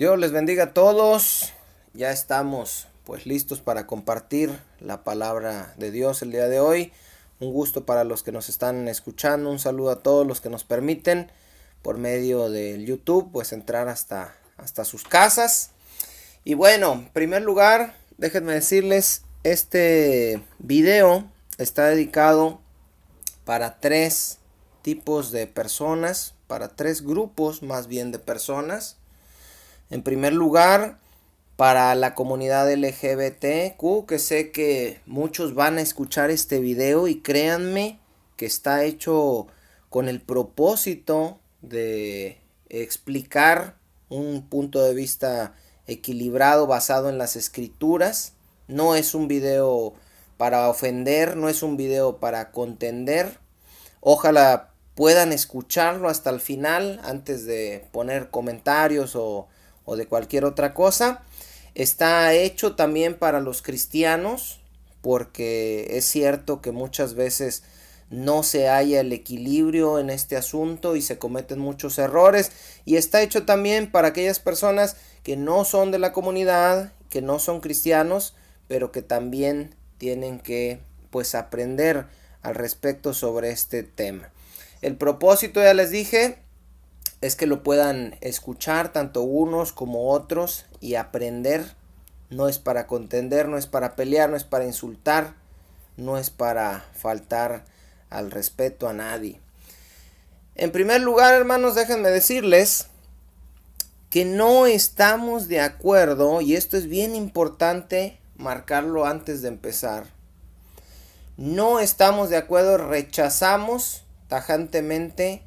Dios les bendiga a todos. Ya estamos pues listos para compartir la palabra de Dios el día de hoy. Un gusto para los que nos están escuchando. Un saludo a todos los que nos permiten por medio del YouTube pues entrar hasta sus casas. Y bueno, en primer lugar, déjenme decirles, este video está dedicado para tres tipos de personas, para tres grupos más bien de personas. En primer lugar, para la comunidad LGBTQ, que sé que muchos van a escuchar este video y créanme que está hecho con el propósito de explicar un punto de vista equilibrado basado en las escrituras. No es un video para ofender, no es un video para contender. Ojalá puedan escucharlo hasta el final antes de poner comentarios o de cualquier otra cosa. Está hecho también para los cristianos, porque es cierto que muchas veces no se halla el equilibrio en este asunto y se cometen muchos errores. Y está hecho también para aquellas personas que no son de la comunidad, que no son cristianos, pero que también tienen que pues aprender al respecto sobre este tema. El propósito, ya les dije, es que lo puedan escuchar tanto unos como otros y aprender. No es para contender, no es para pelear, no es para insultar, no es para faltar al respeto a nadie. En primer lugar, hermanos, déjenme decirles que no estamos de acuerdo, y esto es bien importante marcarlo antes de empezar. No estamos de acuerdo, rechazamos tajantemente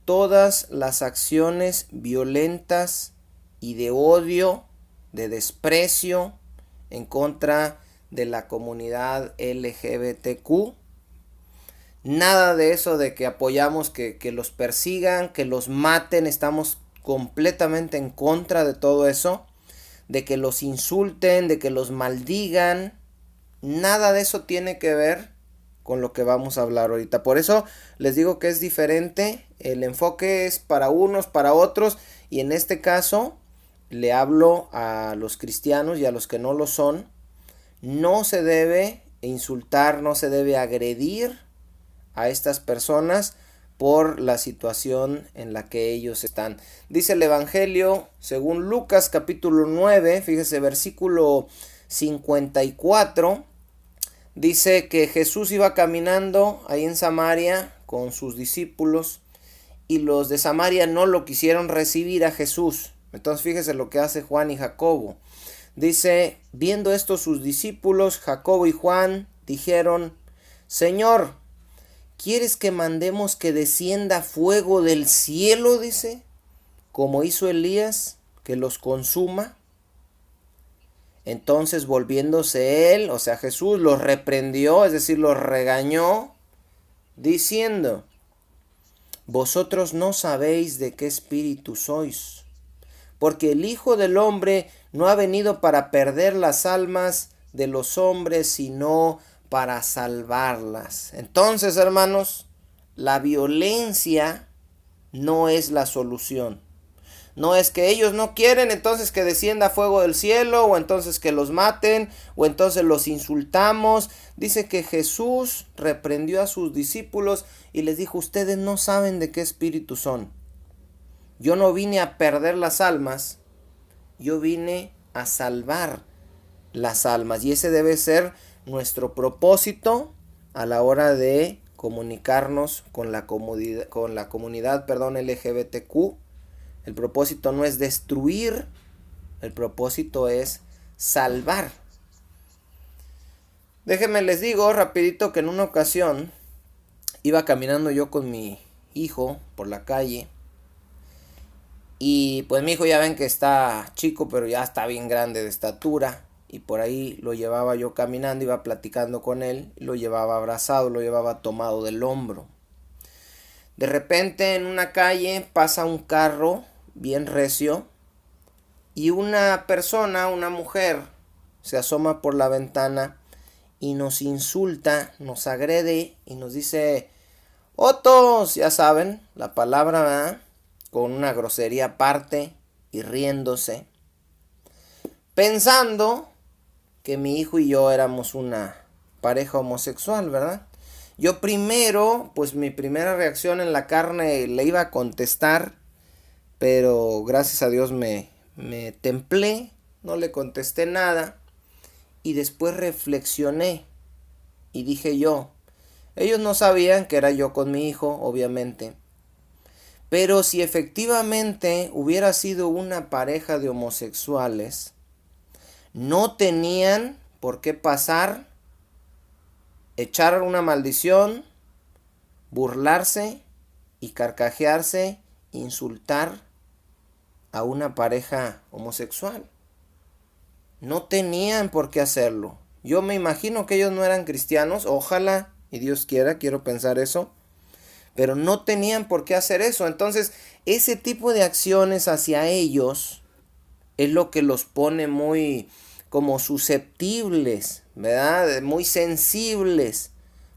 todas las acciones violentas y de odio, de desprecio en contra de la comunidad LGBTQ. Nada de eso de que apoyamos que los persigan, que los maten. Estamos completamente en contra de todo eso. De que los insulten, de que los maldigan. Nada de eso tiene que ver con lo que vamos a hablar ahorita. Por eso les digo que es diferente. El enfoque es para unos, para otros. Y en este caso le hablo a los cristianos y a los que no lo son. No se debe insultar, no se debe agredir a estas personas por la situación en la que ellos están. Dice el Evangelio según Lucas capítulo 9, fíjese, versículo 54. Dice que Jesús iba caminando ahí en Samaria con sus discípulos y los de Samaria no lo quisieron recibir a Jesús. Entonces fíjese lo que hace Juan y Jacobo. Dice, viendo esto sus discípulos, Jacobo y Juan, dijeron, Señor, ¿quieres que mandemos que descienda fuego del cielo? Dice, como hizo Elías, que los consuma. Entonces volviéndose él, o sea Jesús, los reprendió, es decir, los regañó, diciendo, vosotros no sabéis de qué espíritu sois, porque el Hijo del Hombre no ha venido para perder las almas de los hombres, sino para salvarlas. Entonces, hermanos, la violencia no es la solución. No es que ellos no quieren, entonces que descienda fuego del cielo, o entonces que los maten, o entonces los insultamos. Dice que Jesús reprendió a sus discípulos y les dijo, ustedes no saben de qué espíritu son. Yo no vine a perder las almas, yo vine a salvar las almas. Y ese debe ser nuestro propósito a la hora de comunicarnos con la comunidad LGBTQ. El propósito no es destruir, el propósito es salvar. Déjenme les digo rapidito que en una ocasión iba caminando yo con mi hijo por la calle. Y pues mi hijo ya ven que está chico, pero ya está bien grande de estatura. Y por ahí lo llevaba yo caminando, iba platicando con él, lo llevaba abrazado, lo llevaba tomado del hombro. De repente en una calle pasa un carro bien recio y una persona, una mujer, se asoma por la ventana y nos insulta, nos agrede y nos dice, ¡Otos! Ya saben, la palabra, ¿verdad? Con una grosería aparte y riéndose. pensando que mi hijo y yo éramos una pareja homosexual, ¿verdad? Yo primero, pues mi primera reacción en la carne le iba a contestar, pero gracias a Dios me templé, no le contesté nada y después reflexioné y dije yo, ellos no sabían que era yo con mi hijo, obviamente, pero si efectivamente hubiera sido una pareja de homosexuales, no tenían por qué pasar, echar una maldición, burlarse y carcajearse, insultar a una pareja homosexual. No tenían por qué hacerlo. Yo me imagino que ellos no eran cristianos, ojalá y Dios quiera, quiero pensar eso, pero no tenían por qué hacer eso. Entonces, ese tipo de acciones hacia ellos es lo que los pone muy como susceptibles, ¿verdad? Muy sensibles,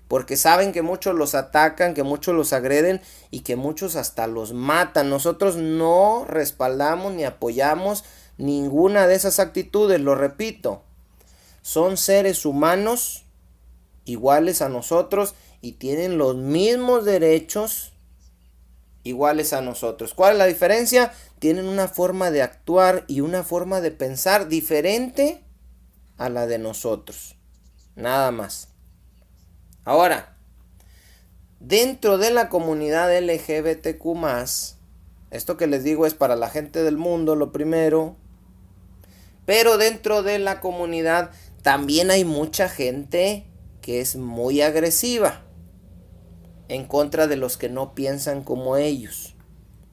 porque saben que muchos los atacan, que muchos los agreden y que muchos hasta los matan. Nosotros no respaldamos ni apoyamos ninguna de esas actitudes, lo repito. Son seres humanos iguales a nosotros y tienen los mismos derechos iguales a nosotros. ¿Cuál es la diferencia? Tienen una forma de actuar y una forma de pensar diferente a la de nosotros. Nada más. Ahora, dentro de la comunidad LGBTQ+, esto que les digo es para la gente del mundo, lo primero, pero dentro de la comunidad también hay mucha gente que es muy agresiva en contra de los que no piensan como ellos.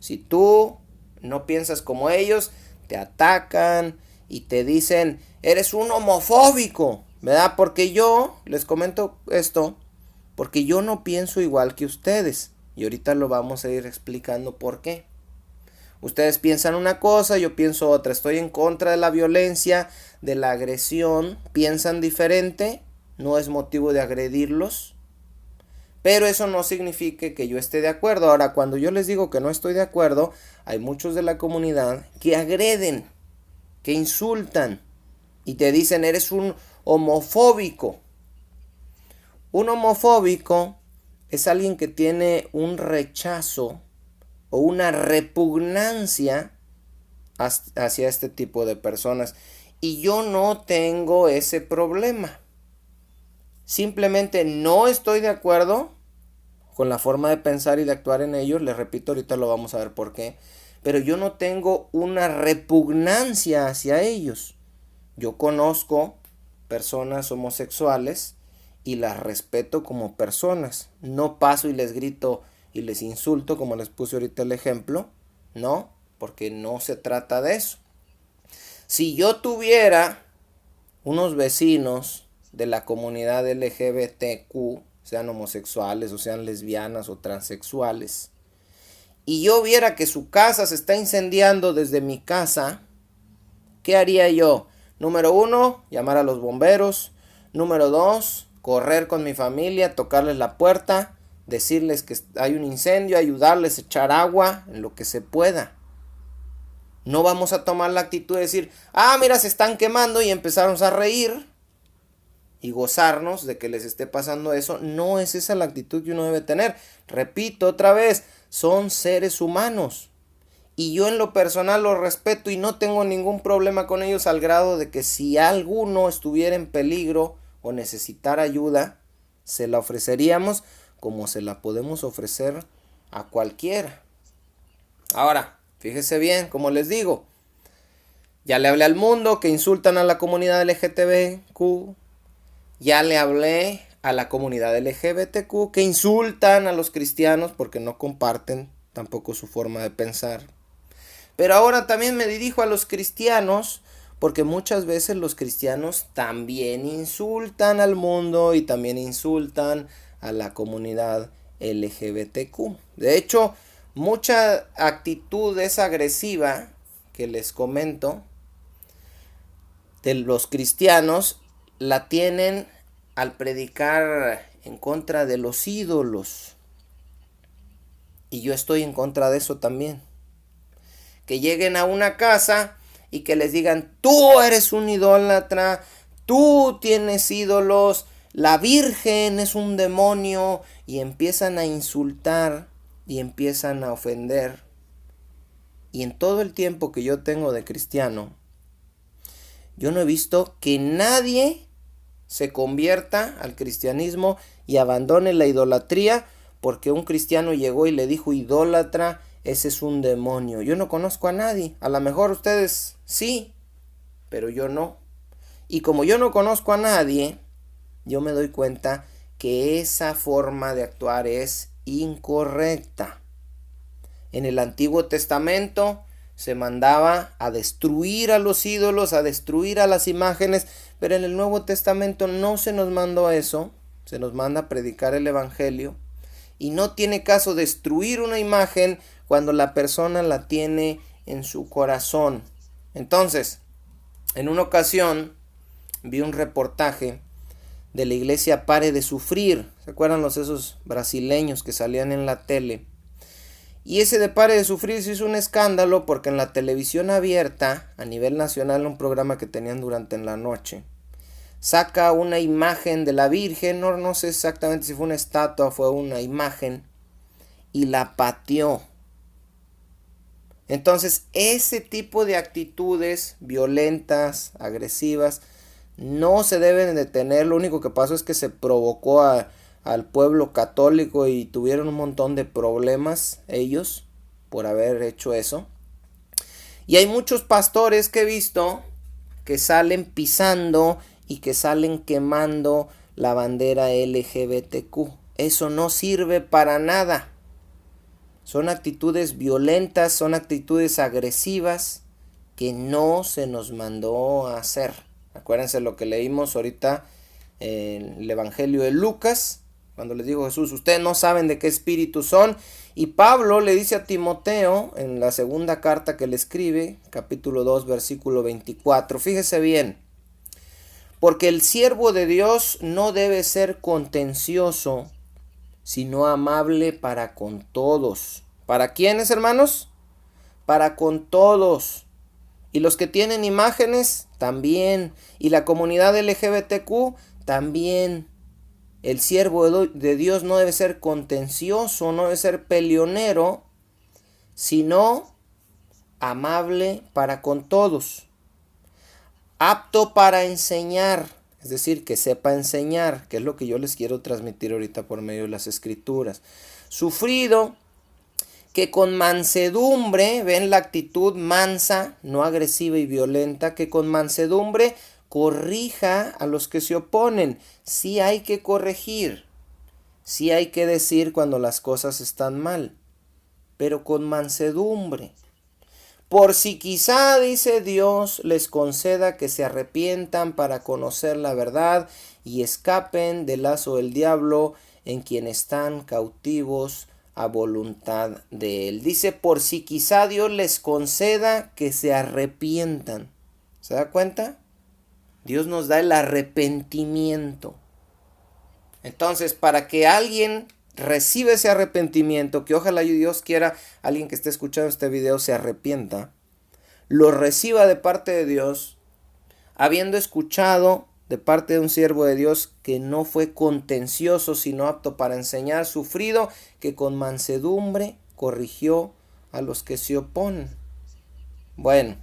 Si tú no piensas como ellos, te atacan y te dicen, eres un homofóbico, ¿verdad? Porque yo, les comento esto, porque yo no pienso igual que ustedes. Y ahorita lo vamos a ir explicando por qué. Ustedes piensan una cosa, yo pienso otra. Estoy en contra de la violencia, de la agresión. Piensan diferente, no es motivo de agredirlos. Pero eso no significa que yo esté de acuerdo. Ahora, cuando yo les digo que no estoy de acuerdo, hay muchos de la comunidad que agreden, que insultan y te dicen eres un homofóbico. Un homofóbico es alguien que tiene un rechazo o una repugnancia hacia este tipo de personas. Y yo no tengo ese problema. Simplemente no estoy de acuerdo con la forma de pensar y de actuar en ellos. Les repito, ahorita lo vamos a ver por qué. Pero yo no tengo una repugnancia hacia ellos. Yo conozco personas homosexuales y las respeto como personas. No paso y les grito y les insulto como les puse ahorita el ejemplo. No, porque no se trata de eso. Si yo tuviera unos vecinos de la comunidad LGBTQ, sean homosexuales o sean lesbianas o transexuales, y yo viera que su casa se está incendiando desde mi casa, ¿qué haría yo? Número 1, llamar a los bomberos. Número 2, correr con mi familia, tocarles la puerta, decirles que hay un incendio, ayudarles, echar agua, en lo que se pueda. No vamos a tomar la actitud de decir, mira, se están quemando y empezarnos a reír y gozarnos de que les esté pasando eso. No es esa la actitud que uno debe tener. Repito otra vez, son seres humanos. Y yo en lo personal los respeto y no tengo ningún problema con ellos al grado de que si alguno estuviera en peligro o necesitara ayuda, se la ofreceríamos como se la podemos ofrecer a cualquiera. Ahora, fíjese bien, como les digo, ya le hablé al mundo que insultan a la comunidad LGTBQ, ya le hablé a la comunidad LGBTQ que insultan a los cristianos porque no comparten tampoco su forma de pensar. Pero ahora también me dirijo a los cristianos porque muchas veces los cristianos también insultan al mundo y también insultan a la comunidad LGBTQ. De hecho, mucha actitud es agresiva que les comento de los cristianos la tienen al predicar en contra de los ídolos. Y yo estoy en contra de eso también. Que lleguen a una casa y que les digan, tú eres un idólatra, tú tienes ídolos, la Virgen es un demonio, y empiezan a insultar y empiezan a ofender. Y en todo el tiempo que yo tengo de cristiano, yo no he visto que nadie se convierta al cristianismo y abandone la idolatría porque un cristiano llegó y le dijo idólatra, ese es un demonio. Yo no conozco a nadie. A lo mejor ustedes sí, pero yo no. Y como yo no conozco a nadie, yo me doy cuenta que esa forma de actuar es incorrecta. En el Antiguo Testamento se mandaba a destruir a los ídolos, a destruir a las imágenes, pero en el Nuevo Testamento no se nos mandó eso, se nos manda a predicar el Evangelio, y no tiene caso destruir una imagen cuando la persona la tiene en su corazón. Entonces, en una ocasión vi un reportaje de la iglesia Pare de Sufrir. ¿Se acuerdan esos brasileños que salían en la tele? Y ese de Pare de Sufrir se hizo un escándalo porque en la televisión abierta, a nivel nacional, un programa que tenían durante la noche, saca una imagen de la Virgen, no sé exactamente si fue una estatua o fue una imagen, y la pateó. Entonces, ese tipo de actitudes violentas, agresivas, no se deben de tener. Lo único que pasó es que se provocó al pueblo católico y tuvieron un montón de problemas ellos por haber hecho eso. Y hay muchos pastores que he visto que salen pisando y que salen quemando la bandera LGBTQ. Eso no sirve para nada. Son actitudes violentas, son actitudes agresivas que no se nos mandó a hacer. Acuérdense lo que leímos ahorita en el Evangelio de Lucas, cuando les dijo Jesús, ustedes no saben de qué espíritu son. Y Pablo le dice a Timoteo, en la segunda carta que le escribe, capítulo 2, versículo 24, fíjese bien, porque el siervo de Dios no debe ser contencioso, sino amable para con todos. ¿Para quiénes, hermanos? Para con todos. Y los que tienen imágenes, también. Y la comunidad LGBTQ, también. El siervo de Dios no debe ser contencioso, no debe ser peleonero, sino amable para con todos. Apto para enseñar, es decir, que sepa enseñar, que es lo que yo les quiero transmitir ahorita por medio de las Escrituras. Sufrido, que con mansedumbre, ven la actitud mansa, no agresiva y violenta, que con mansedumbre corrija a los que se oponen. Sí hay que corregir, sí hay que decir cuando las cosas están mal, pero con mansedumbre. Por si quizá, dice Dios, les conceda que se arrepientan para conocer la verdad y escapen del lazo del diablo en quien están cautivos a voluntad de él. Dice, por si quizá Dios les conceda que se arrepientan. ¿Se da cuenta? Dios nos da el arrepentimiento. Entonces, para que alguien reciba ese arrepentimiento, que ojalá Dios quiera, alguien que esté escuchando este video se arrepienta, lo reciba de parte de Dios, habiendo escuchado de parte de un siervo de Dios que no fue contencioso, sino apto para enseñar, sufrido, que con mansedumbre corrigió a los que se oponen. Bueno,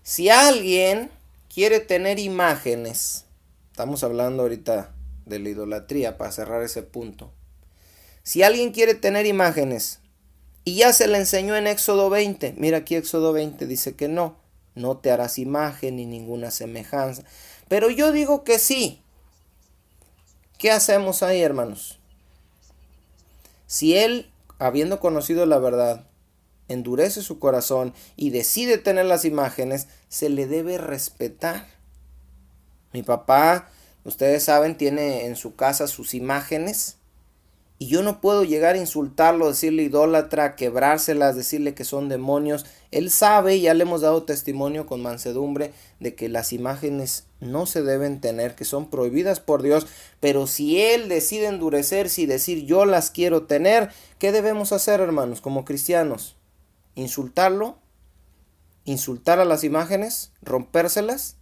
si alguien quiere tener imágenes, estamos hablando ahorita de la idolatría para cerrar ese punto. Si alguien quiere tener imágenes y ya se le enseñó en Éxodo 20, mira aquí Éxodo 20 dice que no te harás imagen ni ninguna semejanza. Pero yo digo que sí. ¿Qué hacemos ahí, hermanos? Si él, habiendo conocido la verdad, endurece su corazón y decide tener las imágenes, se le debe respetar. Mi papá, ustedes saben, tiene en su casa sus imágenes y yo no puedo llegar a insultarlo, decirle idólatra, quebrárselas, decirle que son demonios. Él sabe, ya le hemos dado testimonio con mansedumbre de que las imágenes no se deben tener, que son prohibidas por Dios. Pero si él decide endurecerse y decir yo las quiero tener, ¿qué debemos hacer, hermanos, como cristianos? ¿Insultarlo? insultar a las imágenes, rompérselas,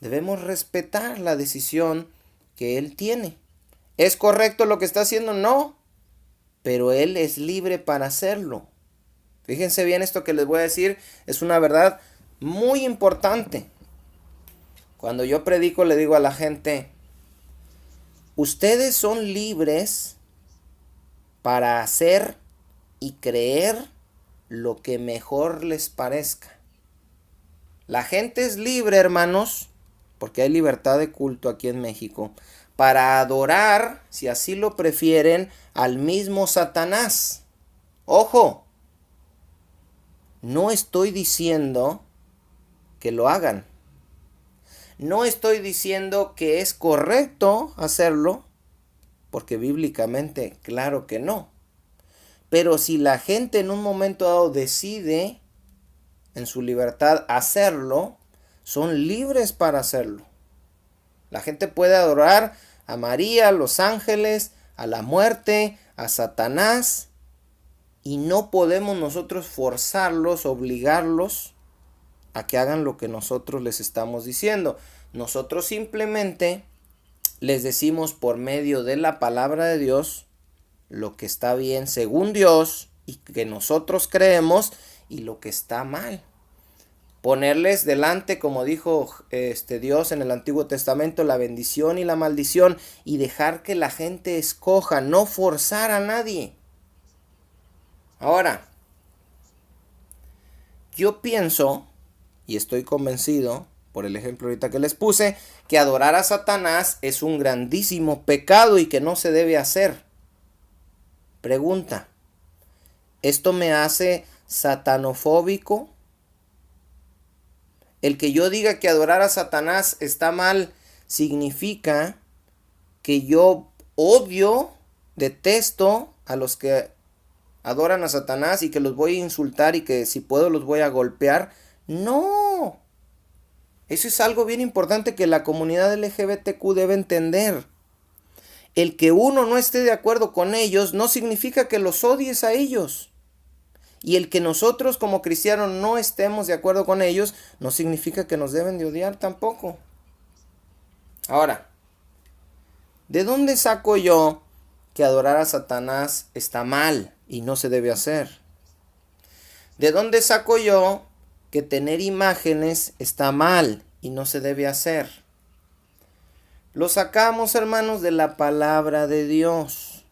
debemos respetar la decisión que él tiene. ¿Es correcto lo que está haciendo? No, pero él es libre para hacerlo. Fíjense bien, esto que les voy a decir es una verdad muy importante. Cuando yo predico le digo a la gente, ustedes son libres para hacer y creer lo que mejor les parezca. La gente es libre, hermanos, porque hay libertad de culto aquí en México, para adorar, si así lo prefieren, al mismo Satanás. Ojo, no estoy diciendo que lo hagan. No estoy diciendo que es correcto hacerlo, porque bíblicamente, claro que no. Pero si la gente en un momento dado decide en su libertad hacerlo, son libres para hacerlo. La gente puede adorar a María, a los ángeles, a la muerte, a Satanás, y no podemos nosotros forzarlos, obligarlos a que hagan lo que nosotros les estamos diciendo. Nosotros simplemente les decimos por medio de la palabra de Dios lo que está bien según Dios y que nosotros creemos, y lo que está mal. Ponerles delante, como dijo Dios en el Antiguo Testamento, la bendición y la maldición, y dejar que la gente escoja, no forzar a nadie. Ahora, yo pienso, y estoy convencido, por el ejemplo ahorita que les puse, que adorar a Satanás es un grandísimo pecado y que no se debe hacer. Pregunta, ¿esto me hace satanofóbico? El que yo diga que adorar a Satanás está mal significa que yo odio, detesto a los que adoran a Satanás y que los voy a insultar y que si puedo los voy a golpear. No. Eso es algo bien importante que la comunidad LGBTQ debe entender. El que uno no esté de acuerdo con ellos no significa que los odies a ellos. Y el que nosotros como cristianos no estemos de acuerdo con ellos no significa que nos deben de odiar tampoco. Ahora, ¿de dónde saco yo que adorar a Satanás está mal y no se debe hacer? ¿De dónde saco yo que tener imágenes está mal y no se debe hacer? Lo sacamos, hermanos, de la palabra de Dios.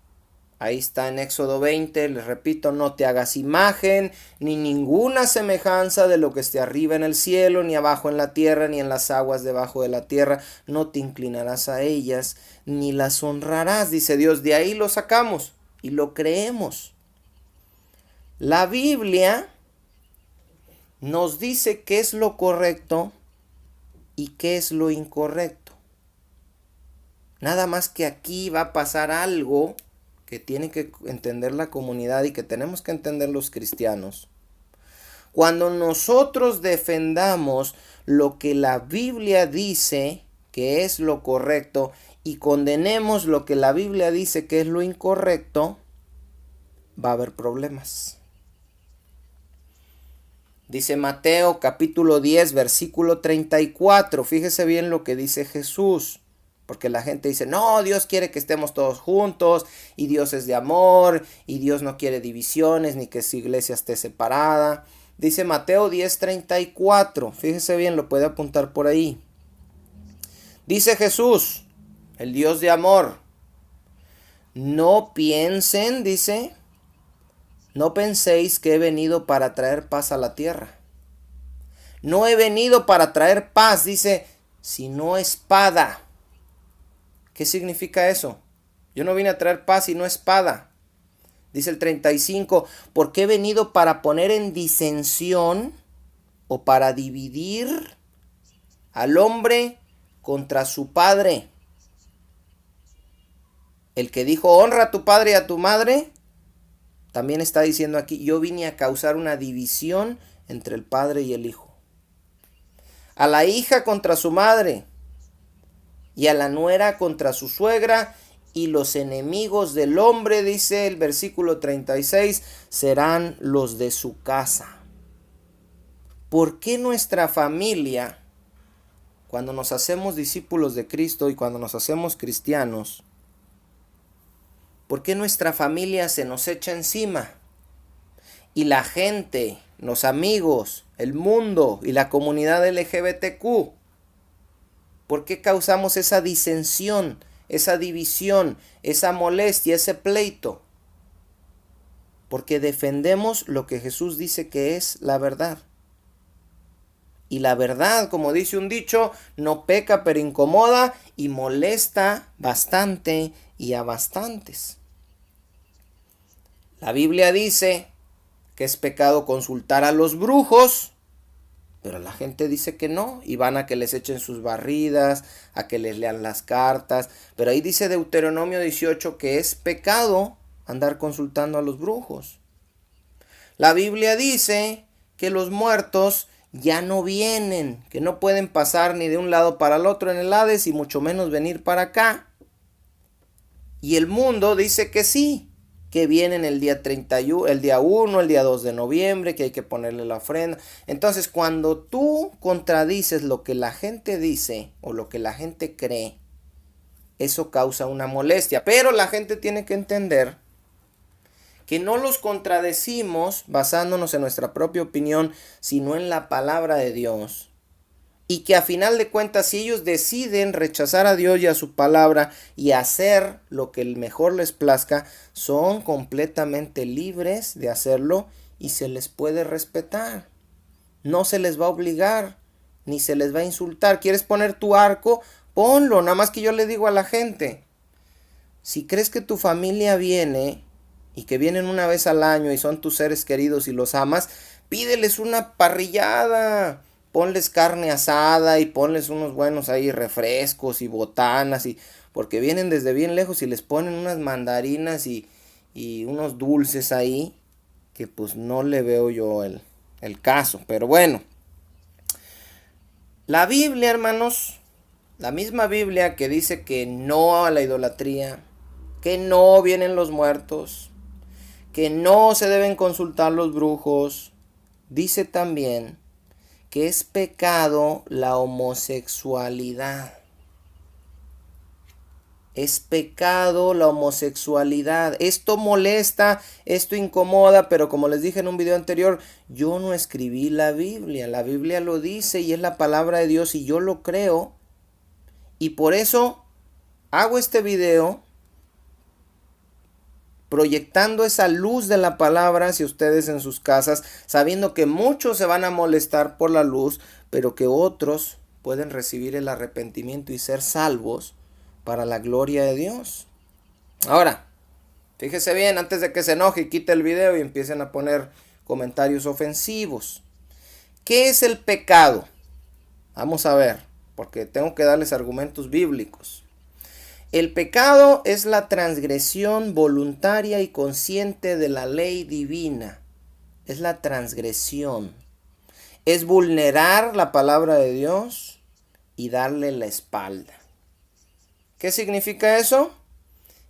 Ahí está en Éxodo 20, les repito, no te hagas imagen, ni ninguna semejanza de lo que esté arriba en el cielo, ni abajo en la tierra, ni en las aguas debajo de la tierra. No te inclinarás a ellas, ni las honrarás, dice Dios. De ahí lo sacamos y lo creemos. La Biblia nos dice qué es lo correcto y qué es lo incorrecto. Nada más que aquí va a pasar algo que tiene que entender la comunidad y que tenemos que entender los cristianos. Cuando nosotros defendamos lo que la Biblia dice que es lo correcto y condenemos lo que la Biblia dice que es lo incorrecto, va a haber problemas. Dice Mateo capítulo 10 versículo 34. Fíjese bien lo que dice Jesús. Porque la gente dice, no, Dios quiere que estemos todos juntos, y Dios es de amor, y Dios no quiere divisiones, ni que su iglesia esté separada. Dice Mateo 10:34, fíjese bien, lo puede apuntar por ahí. Dice Jesús, el Dios de amor, no piensen, dice, no penséis que he venido para traer paz a la tierra. No he venido para traer paz, dice, sino espada. ¿Qué significa eso? Yo no vine a traer paz y no espada. Dice el 35, porque he venido para poner en disensión o para dividir al hombre contra su padre. El que dijo, honra a tu padre y a tu madre, también está diciendo aquí, yo vine a causar una división entre el padre y el hijo. A la hija contra su madre, y a la nuera contra su suegra, y los enemigos del hombre, dice el versículo 36, serán los de su casa. ¿por qué nuestra familia, cuando nos hacemos discípulos de Cristo y cuando nos hacemos cristianos, por qué nuestra familia se nos echa encima? Y la gente, los amigos, el mundo y la comunidad LGBTQ, ¿por qué causamos esa disensión, esa división, esa molestia, ese pleito? Porque defendemos lo que Jesús dice que es la verdad. Y la verdad, como dice un dicho, no peca pero incomoda y molesta bastante y a bastantes. La Biblia dice que es pecado consultar a los brujos, pero la gente dice que no, y van a que les echen sus barridas, a que les lean las cartas. Pero ahí dice Deuteronomio 18 que es pecado andar consultando a los brujos. La Biblia dice que los muertos ya no vienen, que no pueden pasar ni de un lado para el otro en el Hades y mucho menos venir para acá. Y el mundo dice que sí, que vienen el día 31, el día 1, el día 2 de noviembre, que hay que ponerle la ofrenda. Entonces, cuando tú contradices lo que la gente dice o lo que la gente cree, eso causa una molestia. Pero la gente tiene que entender que no los contradecimos basándonos en nuestra propia opinión, sino en la palabra de Dios. Y que a final de cuentas, si ellos deciden rechazar a Dios y a su palabra y hacer lo que mejor les plazca, son completamente libres de hacerlo y se les puede respetar. No se les va a obligar, ni se les va a insultar. ¿Quieres poner tu arco? Ponlo. Nada más que yo le digo a la gente, si crees que tu familia viene y que vienen una vez al año y son tus seres queridos y los amas, pídeles una parrillada, ponles carne asada y ponles unos buenos ahí refrescos y botanas, porque vienen desde bien lejos y les ponen unas mandarinas y unos dulces ahí, que pues no le veo yo el caso. Pero bueno, la Biblia, hermanos, la misma Biblia que dice que no a la idolatría, que no vienen los muertos, que no se deben consultar los brujos, dice también que es pecado la homosexualidad. Es pecado la homosexualidad. Esto molesta, esto incomoda, pero como les dije en un video anterior, yo no escribí la Biblia lo dice y es la palabra de Dios y yo lo creo. Y por eso hago este video proyectando esa luz de la palabra hacia ustedes en sus casas, sabiendo que muchos se van a molestar por la luz, pero que otros pueden recibir el arrepentimiento y ser salvos para la gloria de Dios. Ahora, fíjese bien, antes de que se enoje y quite el video y empiecen a poner comentarios ofensivos. ¿Qué es el pecado? Vamos a ver, porque tengo que darles argumentos bíblicos. El pecado es la transgresión voluntaria y consciente de la ley divina. Es la transgresión. Es vulnerar la palabra de Dios y darle la espalda. ¿Qué significa eso?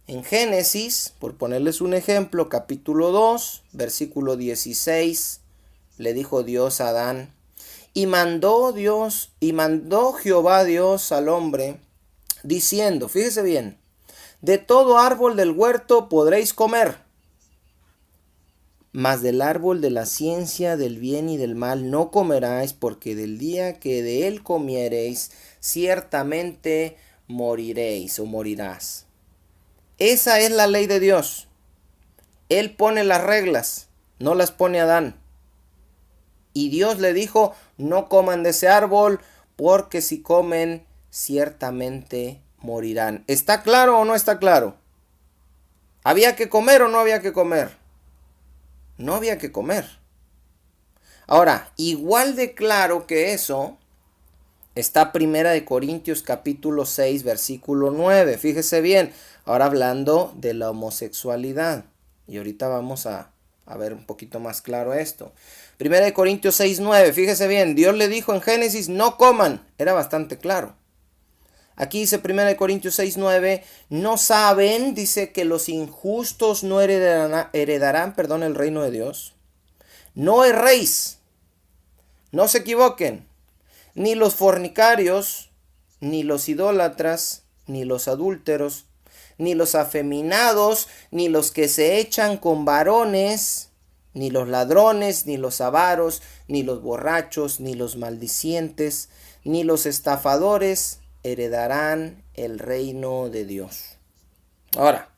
En Génesis, por ponerles un ejemplo, capítulo 2, versículo 16, le dijo Dios a Adán, y mandó Jehová Dios al hombre, diciendo, fíjese bien, de todo árbol del huerto podréis comer, mas del árbol de la ciencia del bien y del mal no comeráis, porque del día que de él comiereis, ciertamente moriréis o morirás. Esa es la ley de Dios. Él pone las reglas, no las pone Adán. Y Dios le dijo, no coman de ese árbol, porque si comen, ciertamente morirán. ¿Está claro o no está claro? ¿Había que comer o no había que comer? No había que comer. Ahora, igual de claro que eso, está Primera de Corintios capítulo 6, versículo 9. Fíjese bien, ahora hablando de la homosexualidad. Y ahorita vamos a ver un poquito más claro esto. Primera de Corintios 6, 9. Fíjese bien, Dios le dijo en Génesis, no coman. Era bastante claro. Aquí dice 1 Corintios 6, 9, no saben, dice que los injustos no heredarán el reino de Dios. No erréis, No se equivoquen, ni los fornicarios, ni los idólatras, ni los adúlteros, ni los afeminados, ni los que se echan con varones, ni los ladrones, ni los avaros, ni los borrachos, ni los maldicientes, ni los estafadores heredarán el reino de Dios. Ahora,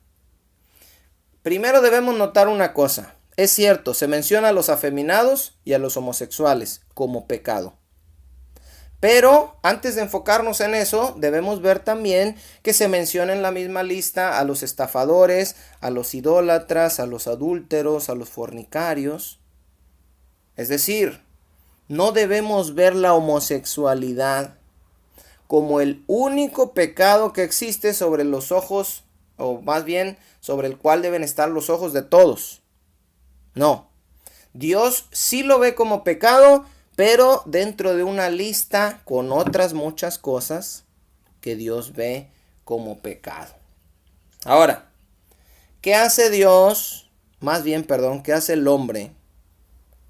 primero debemos notar una cosa. Es cierto, se menciona a los afeminados y a los homosexuales como pecado. Pero antes de enfocarnos en eso, debemos ver también que se menciona en la misma lista a los estafadores, a los idólatras, a los adúlteros, a los fornicarios. Es decir, no debemos ver la homosexualidad como el único pecado que existe sobre los ojos, o más bien sobre el cual deben estar los ojos de todos. No, Dios sí lo ve como pecado, pero dentro de una lista con otras muchas cosas que Dios ve como pecado. Ahora, ¿qué hace Dios? ¿Qué hace el hombre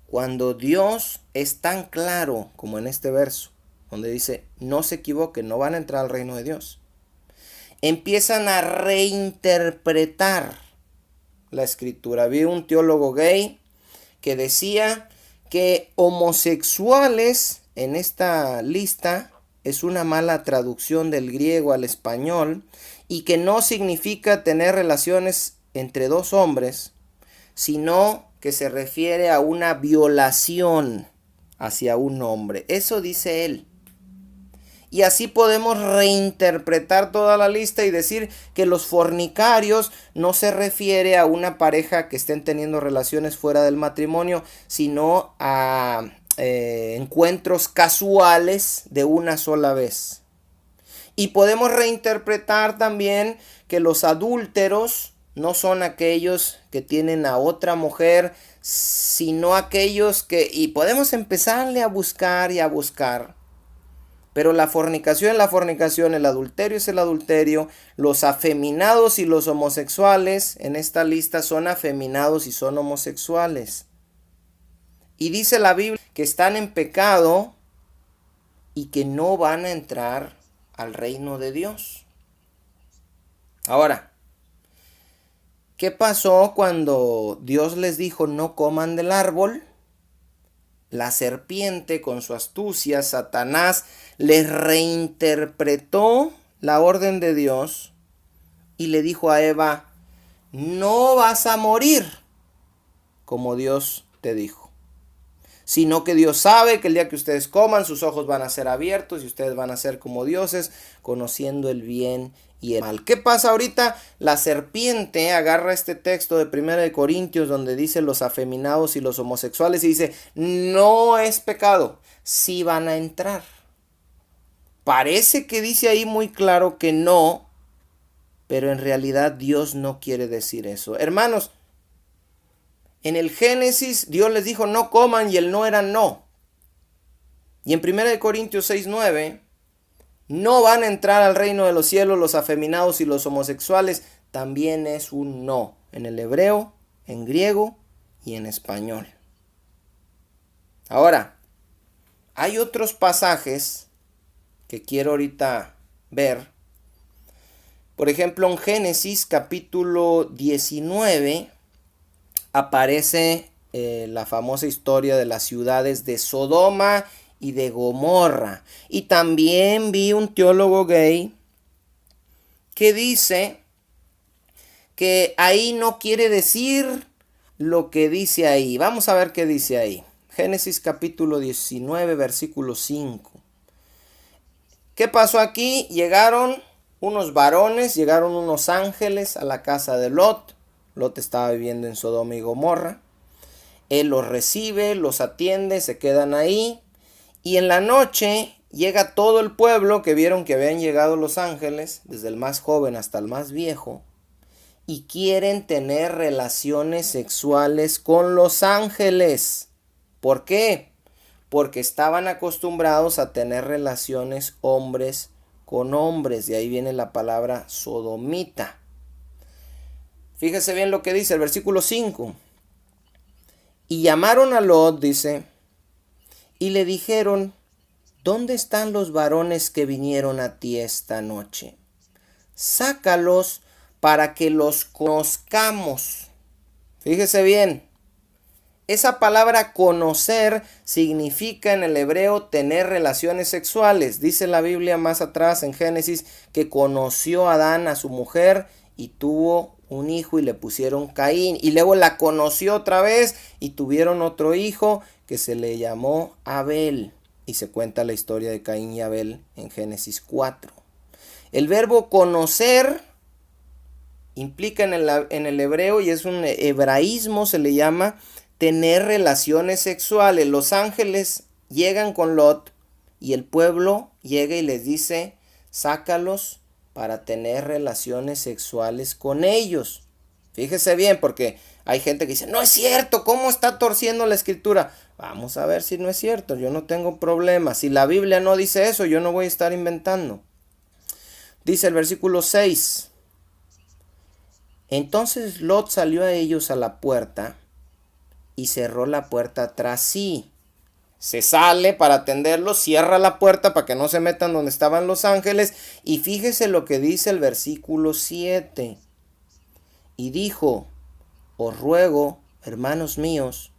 cuando Dios es tan claro como en este verso, donde dice, no se equivoquen, no van a entrar al reino de Dios? Empiezan a reinterpretar la escritura. Vi un teólogo gay que decía que homosexuales en esta lista es una mala traducción del griego al español y que no significa tener relaciones entre dos hombres, sino que se refiere a una violación hacia un hombre. Eso dice él. Y así podemos reinterpretar toda la lista y decir que los fornicarios no se refiere a una pareja que estén teniendo relaciones fuera del matrimonio, sino a encuentros casuales de una sola vez. Y podemos reinterpretar también que los adúlteros no son aquellos que tienen a otra mujer, sino aquellos que... Y podemos empezarle a buscar y a buscar. Pero la fornicación es la fornicación, el adulterio es el adulterio, los afeminados y los homosexuales en esta lista son afeminados y son homosexuales. Y dice la Biblia que están en pecado y que no van a entrar al reino de Dios. Ahora, ¿qué pasó cuando Dios les dijo no coman del árbol? La serpiente con su astucia, Satanás, les reinterpretó la orden de Dios y le dijo a Eva, no vas a morir como Dios te dijo, sino que Dios sabe que el día que ustedes coman, sus ojos van a ser abiertos y ustedes van a ser como dioses, conociendo el bien y el mal. ¿Qué pasa ahorita? La serpiente agarra este texto de 1 Corintios donde dice los afeminados y los homosexuales y dice, no es pecado, sí van a entrar. Parece que dice ahí muy claro que no, pero en realidad Dios no quiere decir eso. Hermanos, en el Génesis Dios les dijo no coman y el no era no. Y en 1 Corintios 6:9, no van a entrar al reino de los cielos los afeminados y los homosexuales, también es un no, en el hebreo, en griego y en español. Ahora, hay otros pasajes que quiero ahorita ver. Por ejemplo, en Génesis capítulo 19 aparece la famosa historia de las ciudades de Sodoma y de Gomorra. Y también vi un teólogo gay que dice que ahí no quiere decir lo que dice ahí. Vamos a ver qué dice ahí. Génesis capítulo 19, versículo 5. ¿Qué pasó aquí? Llegaron unos varones, llegaron unos ángeles a la casa de Lot. Lot estaba viviendo en Sodoma y Gomorra. Él los recibe, los atiende, se quedan ahí. Y en la noche llega todo el pueblo que vieron que habían llegado los ángeles, desde el más joven hasta el más viejo, y quieren tener relaciones sexuales con los ángeles. ¿Por qué? Porque estaban acostumbrados a tener relaciones hombres con hombres. De ahí viene la palabra sodomita. Fíjese bien lo que dice el versículo 5. Y llamaron a Lot, dice, y le dijeron: ¿dónde están los varones que vinieron a ti esta noche? Sácalos para que los conozcamos. Fíjese bien, esa palabra conocer significa en el hebreo tener relaciones sexuales. Dice la Biblia más atrás en Génesis que conoció Adán a su mujer y tuvo un hijo y le pusieron Caín. Y luego la conoció otra vez y tuvieron otro hijo que se le llamó Abel. Y se cuenta la historia de Caín y Abel en Génesis 4. El verbo conocer implica en el hebreo, y es un hebraísmo, se le llama tener relaciones sexuales. Los ángeles llegan con Lot y el pueblo llega y les dice: sácalos para tener relaciones sexuales con ellos. Fíjese bien, porque hay gente que dice: no es cierto, ¿cómo está torciendo la escritura? Vamos a ver si no es cierto, yo no tengo problema. Si la Biblia no dice eso, yo no voy a estar inventando. Dice el versículo 6. Entonces Lot salió a ellos a la puerta y cerró la puerta tras sí. Se sale para atenderlos, cierra la puerta para que no se metan donde estaban los ángeles. Y fíjese lo que dice el versículo 7. Y dijo: os ruego, hermanos míos,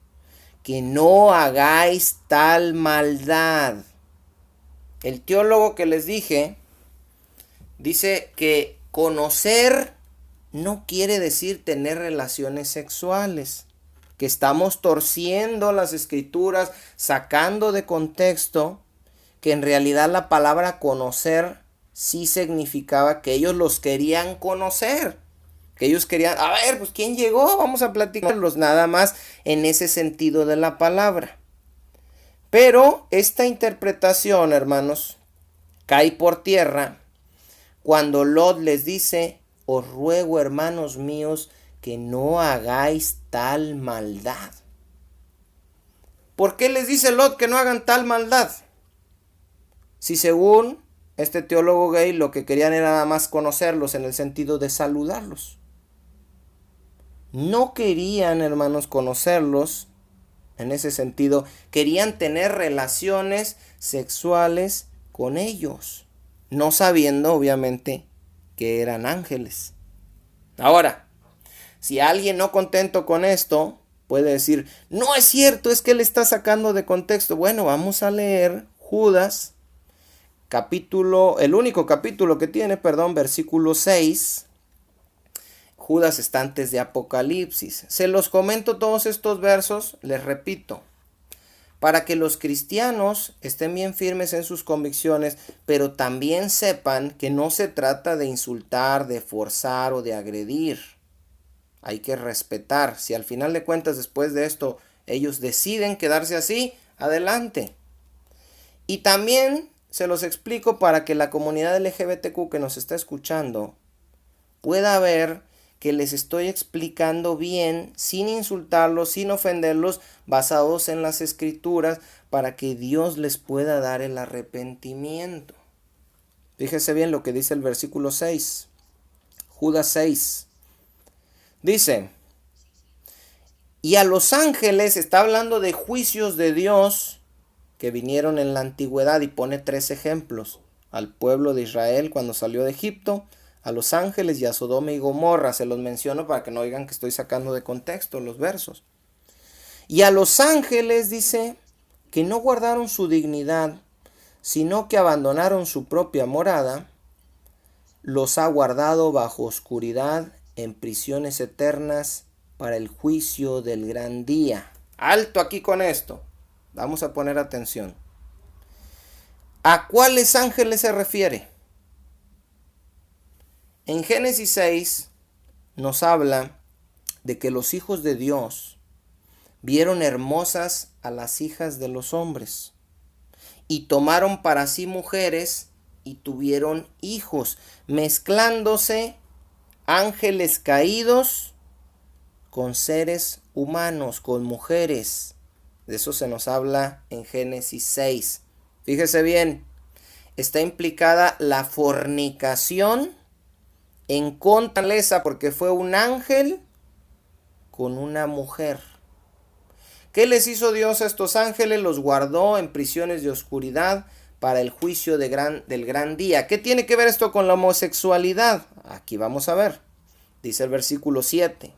que no hagáis tal maldad. El teólogo que les dije dice que conocer no quiere decir tener relaciones sexuales, que estamos torciendo las escrituras, sacando de contexto que en realidad la palabra conocer sí significaba que ellos los querían conocer, que ellos querían, a ver, pues ¿quién llegó? Vamos a platicarlos, nada más en ese sentido de la palabra. Pero esta interpretación, hermanos, cae por tierra cuando Lot les dice: os ruego, hermanos míos, que no hagáis tal maldad. ¿Por qué les dice Lot que no hagan tal maldad? Si según este teólogo gay lo que querían era nada más conocerlos en el sentido de saludarlos. No querían, hermanos, conocerlos en ese sentido. Querían tener relaciones sexuales con ellos, no sabiendo obviamente que eran ángeles. Ahora, si alguien no contento con esto puede decir: no es cierto, es que él está sacando de contexto. Bueno, vamos a leer Judas, el único capítulo que tiene, versículo 6. Judas está antes de Apocalipsis. Se los comento todos estos versos, les repito, para que los cristianos estén bien firmes en sus convicciones, pero también sepan que no se trata de insultar, de forzar o de agredir. Hay que respetar. Si al final de cuentas, después de esto, ellos deciden quedarse así, adelante. Y también se los explico para que la comunidad LGBTQ que nos está escuchando pueda ver que les estoy explicando bien, sin insultarlos, sin ofenderlos, basados en las escrituras, para que Dios les pueda dar el arrepentimiento. Fíjese bien lo que dice el versículo 6. Judas 6. Dice: y a los ángeles, está hablando de juicios de Dios que vinieron en la antigüedad, y pone 3 ejemplos: al pueblo de Israel cuando salió de Egipto, a los ángeles y a Sodoma y Gomorra. Se los menciono para que no digan que estoy sacando de contexto los versos. Y a los ángeles dice que no guardaron su dignidad, sino que abandonaron su propia morada, los ha guardado bajo oscuridad en prisiones eternas para el juicio del gran día. Alto aquí con esto. Vamos a poner atención. ¿A cuáles ángeles se refiere? En Génesis 6 nos habla de que los hijos de Dios vieron hermosas a las hijas de los hombres y tomaron para sí mujeres y tuvieron hijos, mezclándose ángeles caídos con seres humanos, con mujeres. De eso se nos habla en Génesis 6. Fíjese bien, está implicada la fornicación en contra de esa, porque fue un ángel con una mujer. ¿Qué les hizo Dios a estos ángeles? Los guardó en prisiones de oscuridad para el juicio del gran día. ¿Qué tiene que ver esto con la homosexualidad? Aquí vamos a ver. Dice el versículo 7.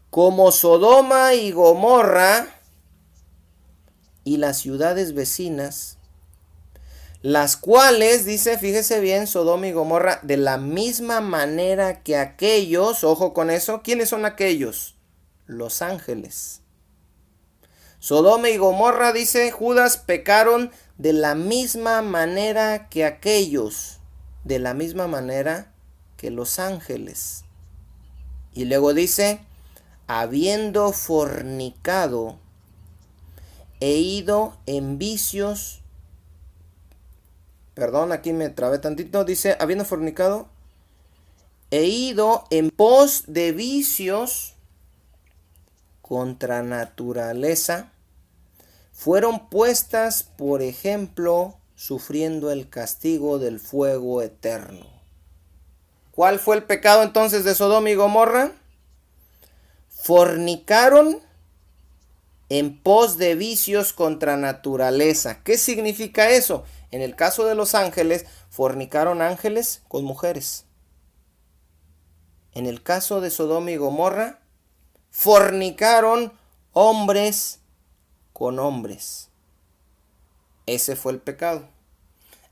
Como Sodoma y Gomorra y las ciudades vecinas, las cuales, dice, fíjese bien, Sodoma y Gomorra, de la misma manera que aquellos, ojo con eso, ¿quiénes son aquellos? Los ángeles. Sodoma y Gomorra, dice Judas, pecaron de la misma manera que aquellos, de la misma manera que los ángeles. Y luego dice, habiendo fornicado e ido en vicios, perdón, aquí me trabé tantito, dice, habiendo fornicado e ido en pos de vicios contra naturaleza, fueron puestas, por ejemplo, sufriendo el castigo del fuego eterno. ¿Cuál fue el pecado entonces de Sodoma y Gomorra? Fornicaron en pos de vicios contra naturaleza. ¿Qué significa eso? En el caso de los ángeles, fornicaron ángeles con mujeres. En el caso de Sodoma y Gomorra, fornicaron hombres con hombres. Ese fue el pecado.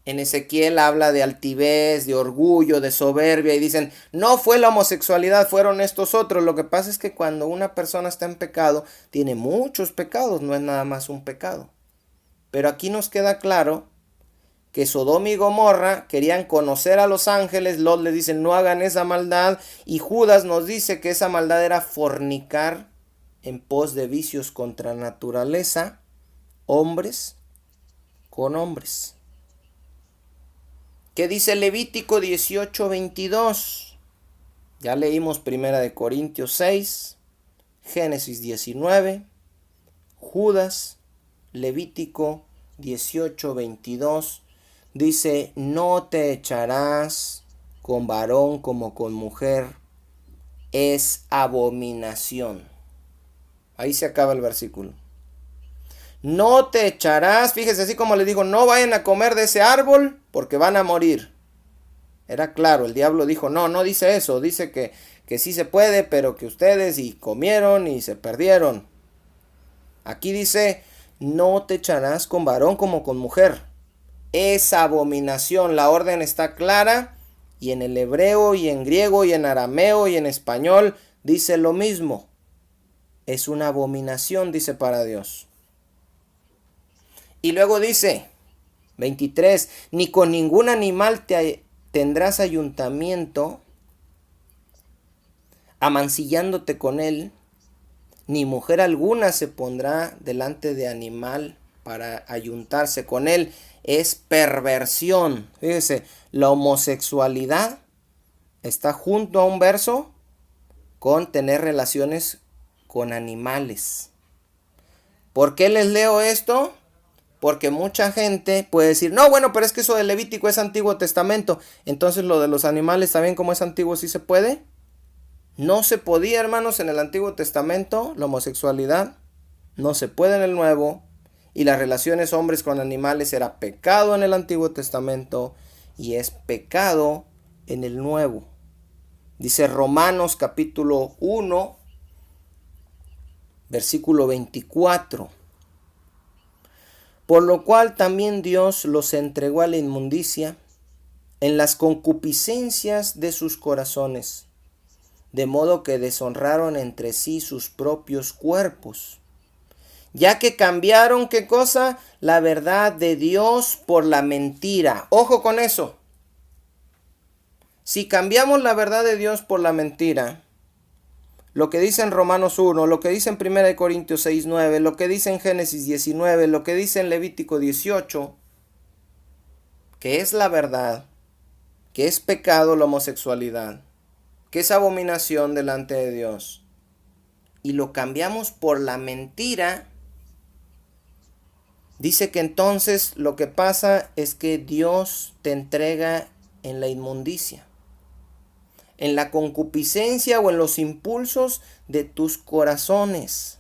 En Ezequiel habla de altivez, de orgullo, de soberbia y dicen, no fue la homosexualidad, fueron estos otros. Lo que pasa es que cuando una persona está en pecado, tiene muchos pecados, no es nada más un pecado. Pero aquí nos queda claro que Sodoma y Gomorra querían conocer a los ángeles, Lot les dice no hagan esa maldad y Judas nos dice que esa maldad era fornicar en pos de vicios contra naturaleza, hombres con hombres. ¿Qué dice Levítico 18:22? Ya leímos 1 Corintios 6, Génesis 19, Judas, Levítico 18:22. Dice, no te echarás con varón como con mujer, es abominación. Ahí se acaba el versículo. No te echarás, fíjese así como le dijo, no vayan a comer de ese árbol porque van a morir. Era claro, el diablo dijo, no dice eso, dice que sí se puede, pero que ustedes y comieron y se perdieron. Aquí dice, no te echarás con varón como con mujer. Es abominación, la orden está clara y en el hebreo y en griego y en arameo y en español dice lo mismo. Es una abominación, dice para Dios. Y luego dice, 23, ni con ningún animal tendrás ayuntamiento, amancillándote con él, ni mujer alguna se pondrá delante de animal para ayuntarse con él. Es perversión. Fíjese, la homosexualidad está junto a un verso con tener relaciones con animales. ¿Por qué les leo esto? Porque mucha gente puede decir, no, bueno, pero es que eso de Levítico es Antiguo Testamento. Entonces lo de los animales también como es antiguo, ¿sí se puede? No se podía, hermanos, en el Antiguo Testamento, la homosexualidad. No se puede en el Nuevo. Y las relaciones hombres con animales era pecado en el Antiguo Testamento y es pecado en el Nuevo. Dice Romanos capítulo 1, versículo 24. Por lo cual también Dios los entregó a la inmundicia en las concupiscencias de sus corazones, de modo que deshonraron entre sí sus propios cuerpos, ya que cambiaron, ¿qué cosa? La verdad de Dios por la mentira. Ojo con eso. Si cambiamos la verdad de Dios por la mentira, lo que dice en Romanos 1, lo que dice en 1 Corintios 6, 9, lo que dice en Génesis 19, lo que dice en Levítico 18, que es la verdad, que es pecado la homosexualidad, que es abominación delante de Dios, y lo cambiamos por la mentira, dice que entonces lo que pasa es que Dios te entrega en la inmundicia, en la concupiscencia o en los impulsos de tus corazones.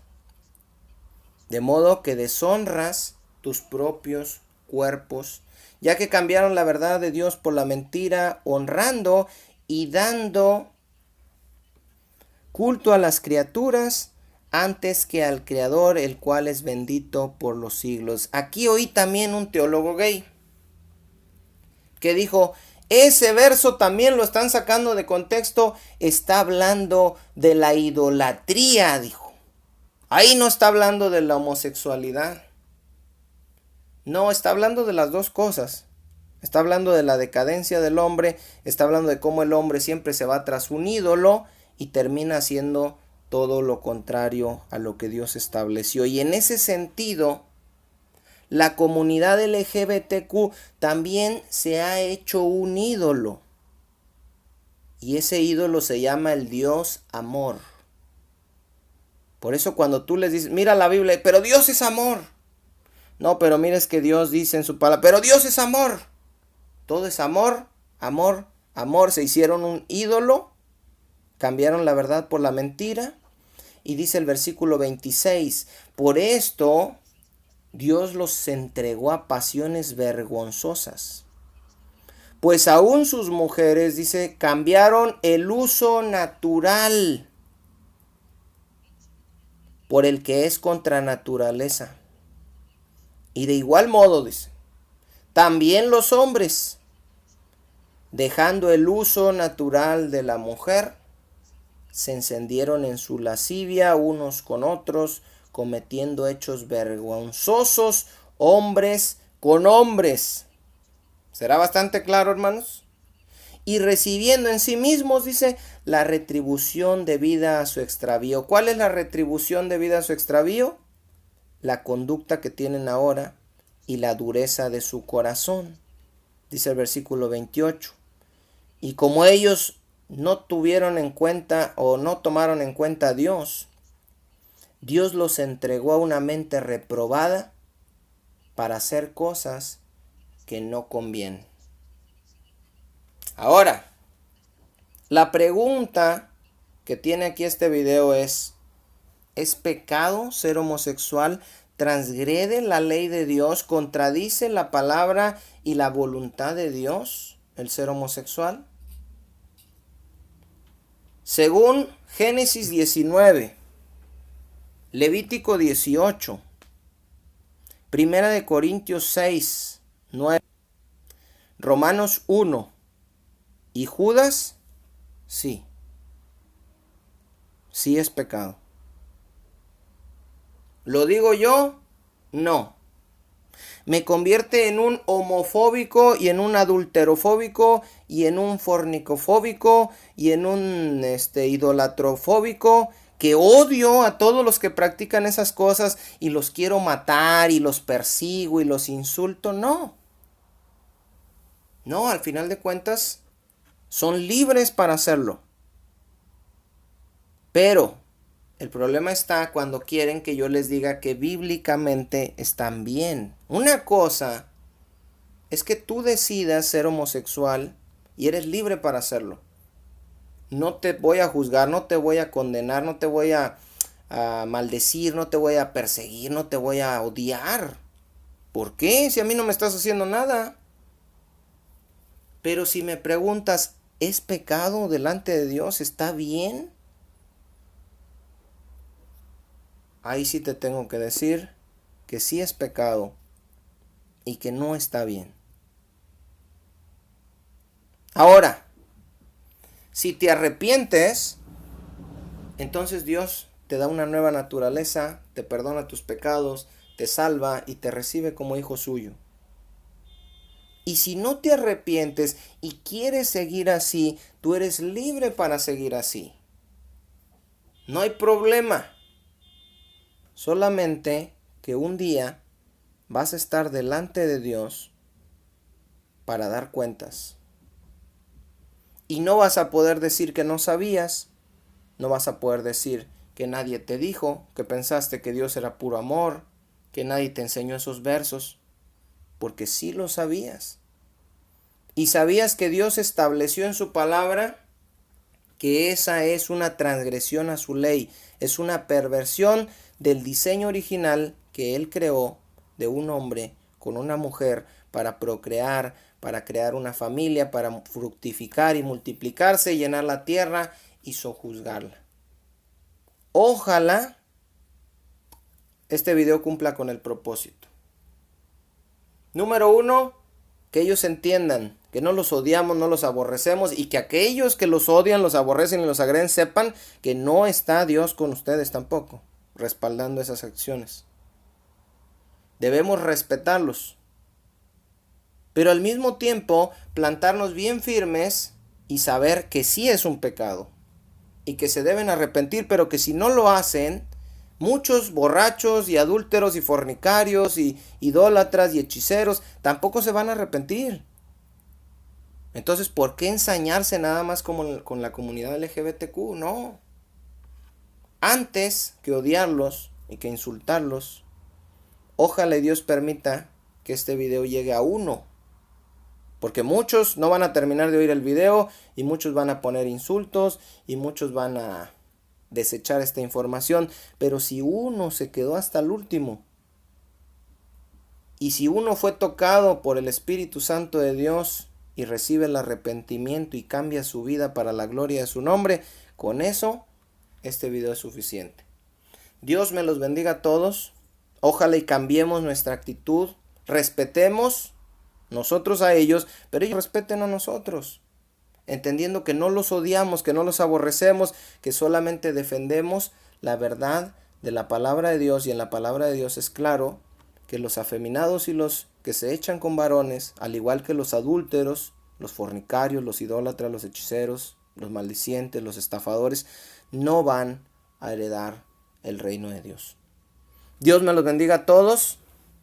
De modo que deshonras tus propios cuerpos, ya que cambiaron la verdad de Dios por la mentira, honrando y dando culto a las criaturas antes que al Creador, el cual es bendito por los siglos. Aquí oí también un teólogo gay que dijo, ese verso también lo están sacando de contexto, está hablando de la idolatría, dijo. Ahí no está hablando de la homosexualidad. No, está hablando de las dos cosas. Está hablando de la decadencia del hombre, está hablando de cómo el hombre siempre se va tras un ídolo y termina haciendo todo lo contrario a lo que Dios estableció. Y en ese sentido, la comunidad LGBTQ también se ha hecho un ídolo. Y ese ídolo se llama el Dios amor. Por eso cuando tú les dices, mira la Biblia, pero Dios es amor. No, pero mira es que Dios dice en su palabra, pero Dios es amor. Todo es amor, amor, amor. Se hicieron un ídolo, cambiaron la verdad por la mentira. Y dice el versículo 26, por esto Dios los entregó a pasiones vergonzosas. Pues aún sus mujeres, dice, cambiaron el uso natural por el que es contra naturaleza. Y de igual modo, dice, también los hombres, dejando el uso natural de la mujer, se encendieron en su lascivia unos con otros, cometiendo hechos vergonzosos, hombres con hombres. ¿Será bastante claro, hermanos? Y recibiendo en sí mismos, dice, la retribución debida a su extravío. ¿Cuál es la retribución debida a su extravío? La conducta que tienen ahora y la dureza de su corazón. Dice el versículo 28. Y como ellos no tuvieron en cuenta o no tomaron en cuenta a Dios, Dios los entregó a una mente reprobada para hacer cosas que no convienen. Ahora, la pregunta que tiene aquí este video ¿es pecado ser homosexual? ¿Transgrede la ley de Dios? ¿Contradice la palabra y la voluntad de Dios el ser homosexual? Según Génesis 19, Levítico 18, Primera de Corintios 6, 9, Romanos 1 y Judas, sí es pecado. ¿Lo digo yo? No. Me convierte en un homofóbico y en un adulterofóbico y en un fornicofóbico y en un idolatrofóbico que odio a todos los que practican esas cosas y los quiero matar y los persigo y los insulto. No. No, al final de cuentas son libres para hacerlo. Pero el problema está cuando quieren que yo les diga que bíblicamente están bien. Una cosa es que tú decidas ser homosexual y eres libre para hacerlo. No te voy a juzgar, no te voy a condenar, no te voy a maldecir, no te voy a perseguir, no te voy a odiar. ¿Por qué? Si a mí no me estás haciendo nada. Pero si me preguntas, ¿es pecado delante de Dios? ¿Está bien? Ahí sí te tengo que decir que sí es pecado y que no está bien. Ahora, si te arrepientes, entonces Dios te da una nueva naturaleza, te perdona tus pecados, te salva y te recibe como hijo suyo. Y si no te arrepientes y quieres seguir así, tú eres libre para seguir así. No hay problema. Solamente que un día vas a estar delante de Dios para dar cuentas. Y no vas a poder decir que no sabías, no vas a poder decir que nadie te dijo, que pensaste que Dios era puro amor, que nadie te enseñó esos versos, porque sí lo sabías. Y sabías que Dios estableció en su palabra que esa es una transgresión a su ley, es una perversión del diseño original que Él creó de un hombre con una mujer para procrear, para crear una familia, para fructificar y multiplicarse, llenar la tierra y sojuzgarla. Ojalá este video cumpla con el propósito. Número 1, que ellos entiendan que no los odiamos, no los aborrecemos, y que aquellos que los odian, los aborrecen y los agreden sepan que no está Dios con ustedes tampoco, respaldando esas acciones. Debemos respetarlos, pero al mismo tiempo plantarnos bien firmes y saber que sí es un pecado y que se deben arrepentir, pero que si no lo hacen, muchos borrachos y adúlteros y fornicarios y idólatras y hechiceros tampoco se van a arrepentir. Entonces, ¿por qué ensañarse nada más como con la comunidad LGBTQ? No. Antes que odiarlos y que insultarlos, ojalá y Dios permita que este video llegue a uno. Porque muchos no van a terminar de oír el video y muchos van a poner insultos y muchos van a desechar esta información. Pero si uno se quedó hasta el último y si uno fue tocado por el Espíritu Santo de Dios y recibe el arrepentimiento y cambia su vida para la gloria de su nombre, con eso este video es suficiente. Dios me los bendiga a todos. Ojalá y cambiemos nuestra actitud, respetemos nosotros a ellos, pero ellos respeten a nosotros, entendiendo que no los odiamos, que no los aborrecemos, que solamente defendemos la verdad de la palabra de Dios, y en la palabra de Dios es claro que los afeminados y los que se echan con varones, al igual que los adúlteros, los fornicarios, los idólatras, los hechiceros, los maldicientes, los estafadores, no van a heredar el reino de Dios. Dios me los bendiga a todos.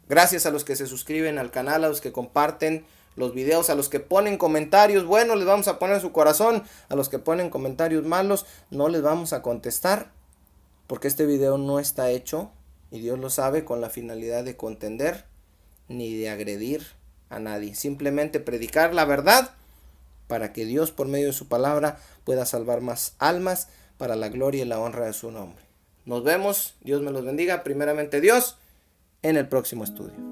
Gracias a los que se suscriben al canal, a los que comparten los videos, a los que ponen comentarios buenos, les vamos a poner su corazón. A los que ponen comentarios malos, no les vamos a contestar, porque este video no está hecho, y Dios lo sabe, con la finalidad de contender ni de agredir a nadie. Simplemente predicar la verdad para que Dios, por medio de su palabra, pueda salvar más almas para la gloria y la honra de su nombre. Nos vemos, Dios me los bendiga, primeramente Dios, en el próximo estudio.